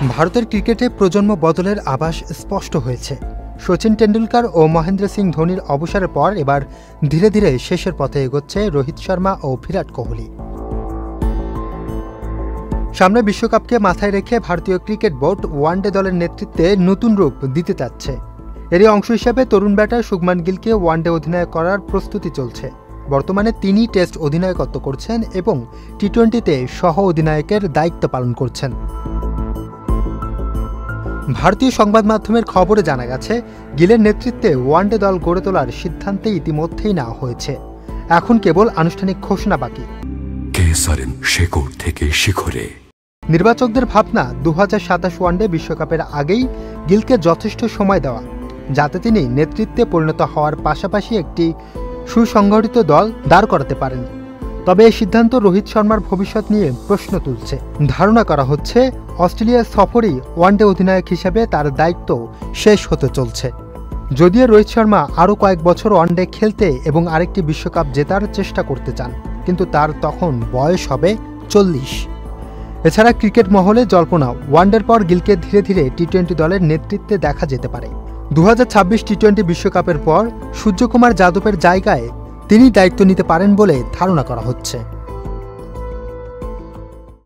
ভারতের ক্রিকেটে প্রজন্ম বদলের আভাস স্পষ্ট হয়েছে। সচিন টেন্ডুলকার ও মহেন্দ্র সিং ধোনির অবসরের পর এবার ধীরে ধীরে শেষের পথে এগোচ্ছে রোহিত শর্মা ও বিরাট কোহলি। সামনে বিশ্বকাপকে মাথায় রেখে ভারতীয় ক্রিকেট বোর্ড ওয়ানডে দলের নেতৃত্বে নতুন রূপ দিতে চাচ্ছে। এরই অংশ হিসেবে তরুণ ব্যাটার শুভমান গিলকে ওয়ানডে অধিনায়ক করার প্রস্তুতি চলছে। বর্তমানে তিনি টেস্ট অধিনায়কত্ব করছেন এবং টি-20তে সহ অধিনায়কের দায়িত্ব পালন করছেন। ভারতীয় সংবাদ মাধ্যমের খবরে জানা গেছে, গিলের নেতৃত্বে ওয়ানডে দল গড়ে তোলার সিদ্ধান্তে ইতিমধ্যেই নেওয়া হয়েছে। এখন কেবল আনুষ্ঠানিক ঘোষণা বাকি। নির্বাচকদের ভাবনা 2027 ওয়ানডে বিশ্বকাপের আগেই গিলকে যথেষ্ট সময় দেওয়া, যাতে তিনি নেতৃত্বে পরিণত হওয়ার পাশাপাশি একটি সুসংগঠিত দল দাঁড় করাতে পারেন। তবে এই সিদ্ধান্ত রোহিত শর্মার ভবিষ্যৎ নিয়ে প্রশ্ন তুলছে। ধারণা করা হচ্ছে অস্ট্রেলিয়া সফরই ওয়ানডে অধিনায়ক হিসেবে তার দায়িত্ব শেষ হতে চলছে। যদিও রোহিত শর্মা আরও কয়েক বছর ওয়ানডে খেলতে এবং আরেকটি বিশ্বকাপ জেতার চেষ্টা করতে চান, কিন্তু তার তখন বয়স হবে 40। এছাড়া ক্রিকেট মহলে জল্পনা, ওয়ানডের পর গিলকে ধীরে ধীরে টি-20 দলের নেতৃত্বে দেখা যেতে পারে। 2026 টি-20 বিশ্বকাপের পর সূর্যকুমার যাদবের জায়গায় তিনি দায়িত্ব নিতে পারেন বলে ধারণা করা হচ্ছে।